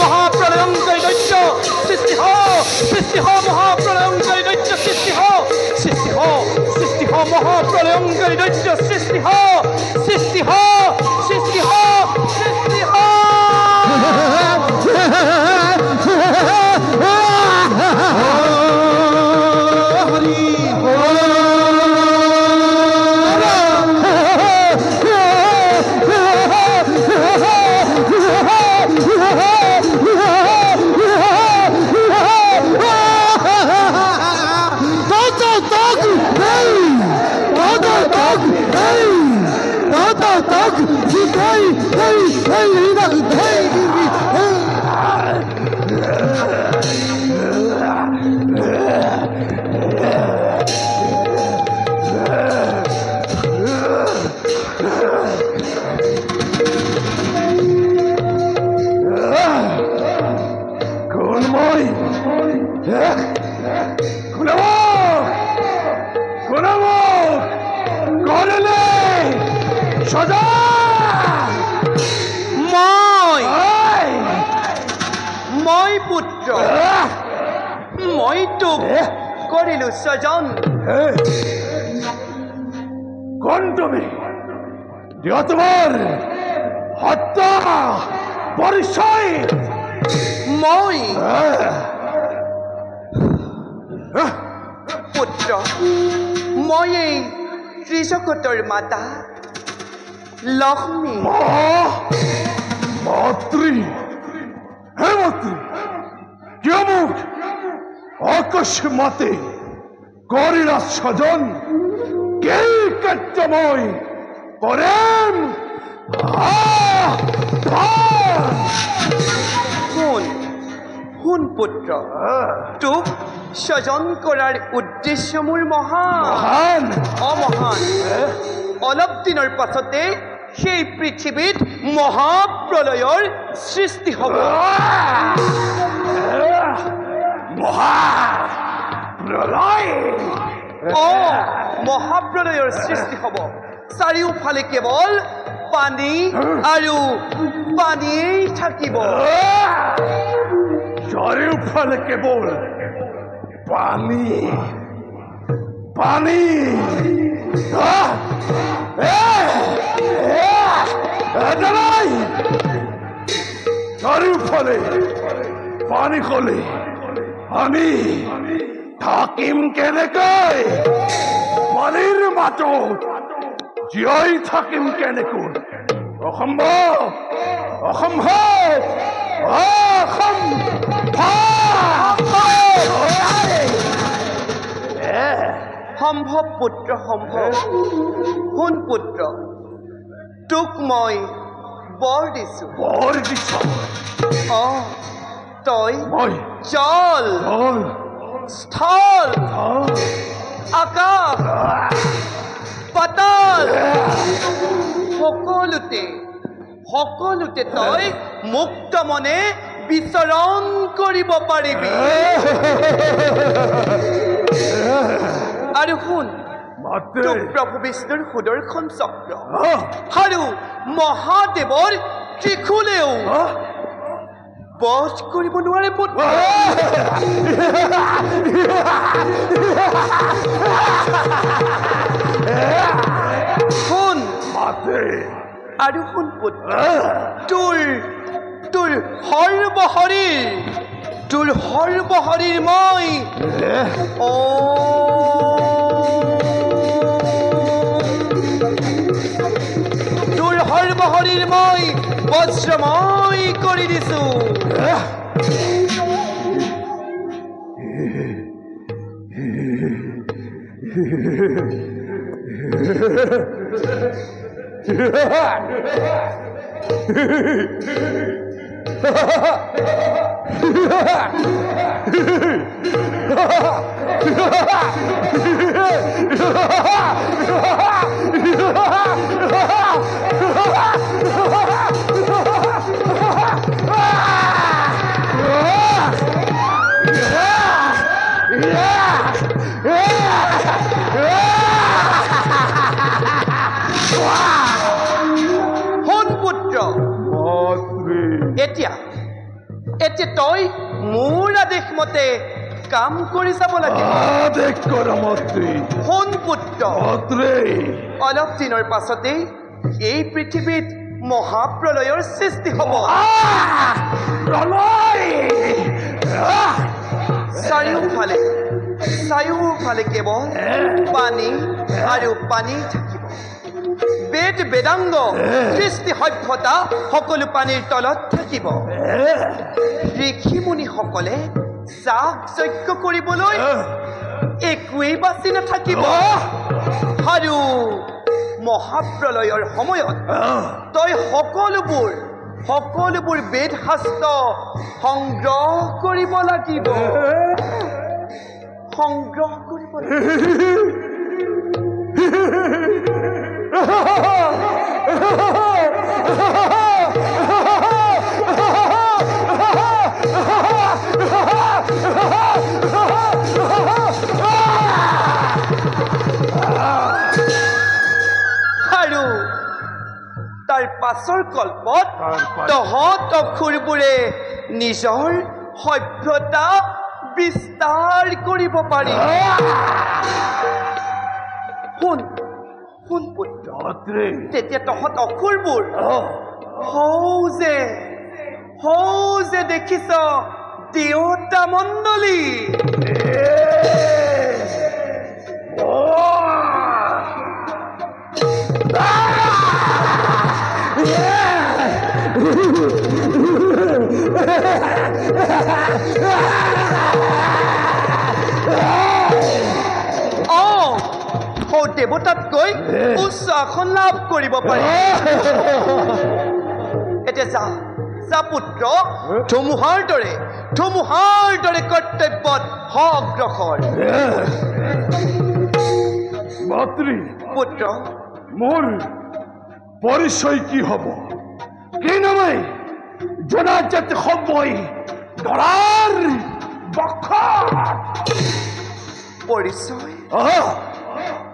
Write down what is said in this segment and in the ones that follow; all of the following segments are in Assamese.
মহাপ্ৰলয়ঙ্কাৰী দৈত্য সৃষ্টি হ মহাপ্ৰলয়ঙ্কাৰী দৈত্য সৃষ্টি হ মহাপ্ৰলয়ঙ্কাৰী দৈত্য সৃষ্টি হ মই পুত্ৰ মই তোক কৰিলো স্বজন কোন তুমি তোমাৰ হত্যা পৰিচয় মই পুত্ৰ মই এই ত্ৰিজগতৰ মাতা লক্ষ্মী মাতৃ হে মাতৃ কেমন অকস্মাতে কৰিলা স্বজন কে কাৰ্যময় কৰেন শুন পুত্ৰ তোক স্বজন কৰাৰ উদ্দেশ্য মোৰ মহান অমহান অলপ দিনৰ পাছতে সেই পৃথিৱীত মহাপ্ৰলয়ৰ সৃষ্টি হ'ব মহাপ্ৰলয়ৰ সৃষ্টি হ'ব চাৰিওফালে কেৱল পানী আৰু পানীয়েই থাকিব চাৰিওফালে কেৱল পানী পানী চাৰিওফালে পানী হলে আমি থাকিম কেনেকৈ পানীৰ মাজত জীয়াই থাকিম কেনেকৈ অসম্ভৱ অসম্ভৱ সম্ভৱ পুত্ৰ সম্ভৱ শুন পুত্ৰ তোক মই বৰ দিছো তই জল স্থল আকাশ পাতাল সকলোতে তই মুক্ত মনে বিচৰণ কৰিব পাৰিবি আৰু শুন তোক প্ৰভু বিষ্ণুৰ সুদৰ্শন চক্ৰ আৰু মহাদেৱৰ ত্ৰিশূলেও বধ কৰিব নোৱাৰে পুত্ৰ শুন আৰু শুন পুত্ৰ তোৰ সৰ্বশৰীৰ মই তোৰ সৰ্বশৰীৰ মই বজ্ৰময় কৰি দিছো এতিয়া তই মোৰ আদেশ মতে কাম কৰি যাব লাগিব আদেশ কৰ মন্ত্ৰী শুন পুত্ৰ মন্ত্ৰী অলপ দিনৰ পাছতেই এই পৃথিৱীত মহাপ্ৰলয়ৰ সৃষ্টি হ'ব প্ৰলয় চাৰিওফালে কেৱল পানী আৰু পানী থাকিব বেদ বেদাংগ সৃষ্টি সভ্যতা সকলো পানীৰ তলত থাকিব ঋষি মুনিসকলে যাগ যজ্ঞ কৰিবলৈ একোৱেই বাচি নাথাকিব আৰু মহাপ্ৰলয়ৰ সময়ত তই সকলোবোৰ বেদ শাস্ত্ৰ সংগ্ৰহ কৰিব লাগিব আৰু তাৰ পাছৰ কল্পত তহঁত অসুৰবোৰে নিজৰ সভ্যতা বিস্তাৰ কৰিব পাৰি শুন পুত্ৰ তেতিয়া তহঁত অসুৰবোৰ হৌ যে দেখিছ দেৱতা মণ্ডলী দেৱতাতকৈ উচ্চ আসন লাভ কৰিব পাৰি এতিয়া যা পুত্ৰ ধুমুহাৰ দৰে কৰ্তব্যত অগ্ৰসৰ মাতৃ পুত্ৰ মোৰ পৰিচয় কি হ'ব কি নামে জনাজাত সময় ধৰাৰ পৰিচয়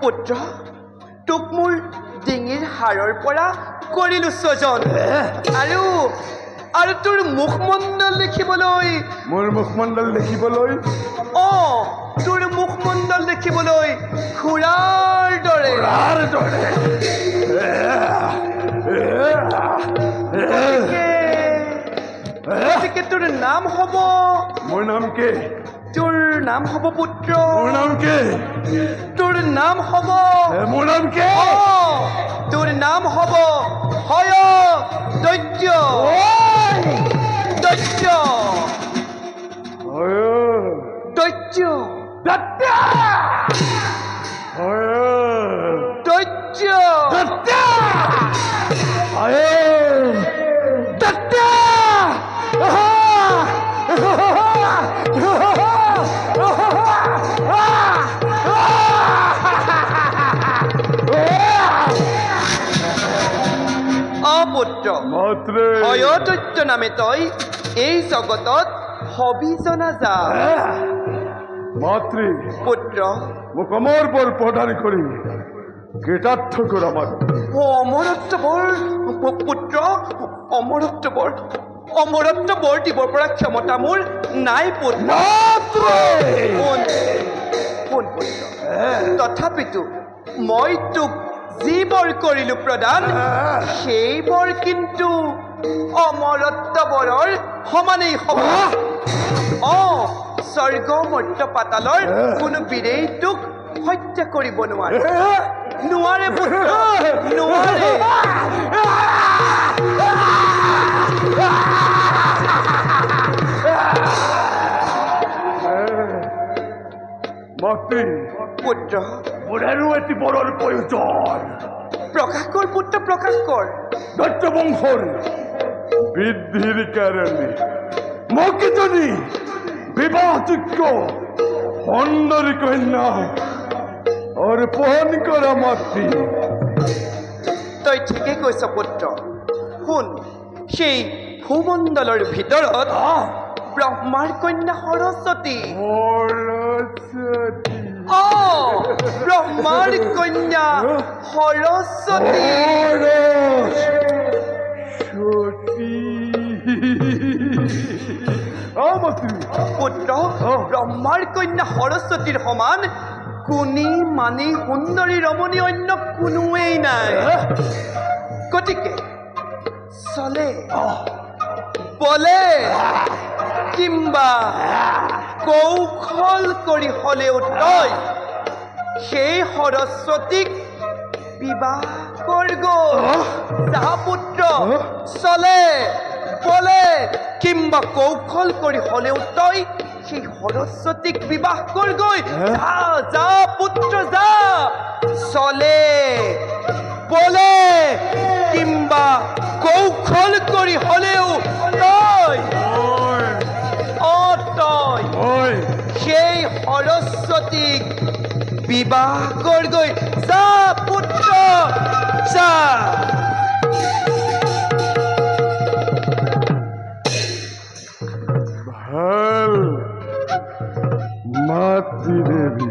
পুত্ৰ তোক মোৰ ডিঙিৰ হাড়ৰ পৰা কৰিলো স্বজন আৰু তোৰ মুখমণ্ডল দেখিবলৈ তোৰ মুখমণ্ডল দেখিবলৈ খুৰাৰ দৰে গতিকে তোৰ নাম হ'ব মোৰ নাম কি তোৰ নাম হ'ব পুত্ৰ মোৰ নাম কি তোৰ নাম হ'ব মোৰ নাম কি তোৰ নাম হ'ব হয় দৈত্য অয়তত্য নামে তই এই জগতত হবি জনা যা মাতৃ পুত্ৰ মোক অমৰ বৰ প্ৰদান কৰি কৃতাৰ্থ কৰা অমৰত্ব বৰ পুত্ৰ অমৰত্ব বৰ দিবৰ পৰা ক্ষমতা মোৰ নাই পুত্ৰ তথাপিতো মই তোক যি বৰ কৰিলো প্ৰদান সেই বৰ কিন্তু অমৰত্ব বৰৰ সমানেই হ'ব স্বৰ্গ মৰ্ত্য পাতালৰ কোনো বীৰেই তোক হত্যা কৰিব নোৱাৰে পুত্ৰ নোৱাৰে মাতৃ পুত্ৰ মোৰ আৰু এটি বৰৰ প্ৰয়োজন প্ৰকাশ কৰ পুত্ৰ প্ৰকাশ কৰ দৈত্য বংশৰ বৃদ্ধিৰ কাৰণে মোক এজনী বিবাহযোগ্য সুন্দৰী কন্যা অৰ্পণ কৰা মাতৃ তই ঠিকেই কৈছ পুত্ৰ শুন সেই ভূমণ্ডলৰ ভিতৰত ব্ৰহ্মাৰ কন্যা সৰস্বতী ব্ৰহ্মাৰ কন্যা সৰস্বতী মন্ত্ৰী পুত্ৰ ব্ৰহ্মাৰ কন্যা সৰস্বতীৰ সমান গুণী মানি সুন্দৰী ৰমণী অন্য কোনোৱেই নাই গতিকে চলে বলে কিম্বা কৌশল কৰি হলেও তই সেই সৰস্বতীক বিবাহ কৰগৈ যা পুত্ৰ চলে বলে কিম্বা কৌশল কৰি হলেও তই সেই সৰস্বতীক বিবাহ কৰগৈ যা যা পুত্ৰ যা চলে বলে কিম্বা কৌশল কৰি হলেও তই তই সেই সৰস্বতীক বিবাহ কৰগৈ যা পুত্ৰ যা ভাল মাতৃ দেৱী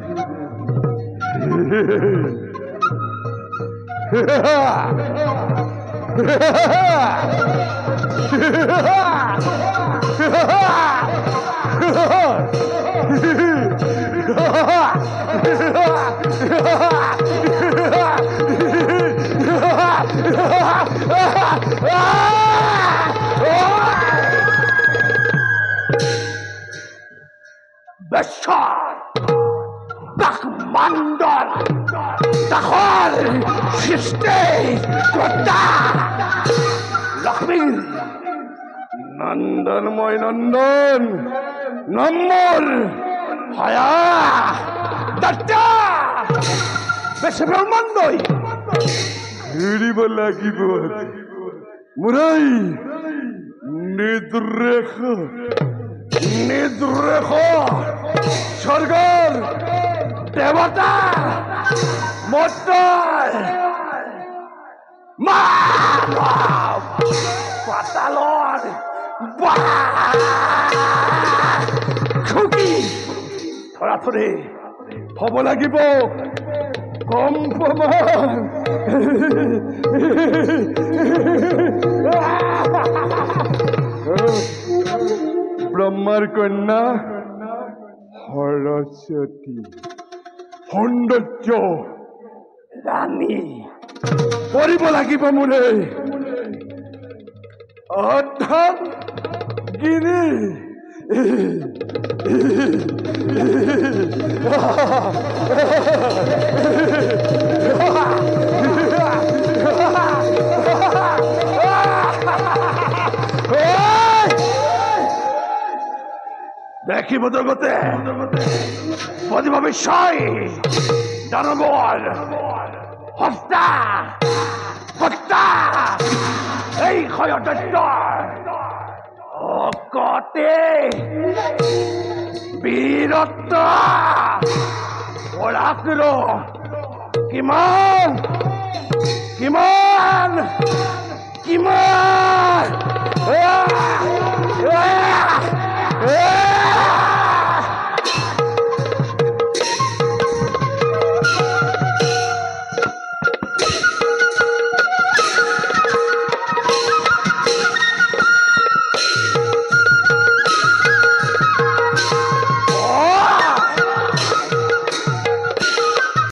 Mandal, Tahal, Shistay, Kota, Lakshmi, Nandan, my Nandan, Namol, Haya, Datta, Besabel Mandoi, Ribalaki Bot, Murai, Nidrecha, Sargar. দেবতা মতল মানৱ পাতালৰ খুকি ধৰাধৰি হ'ব লাগিব কম প্ৰমাণ ব্ৰহ্মাৰ কন্যা সৰস্বতী সৌন্দৰ্য ৰাণী কৰিব লাগিব মোৰে অৰ্থাৎ গিৰি দেখিব জগতে প্ৰতিভা বিষয় দানৱৰ হত্যা হত্যা এই ক্ষয়দৈত্যৰ অকতে বীৰত্ব পৰাক্ৰম কিমান কিমান কিমান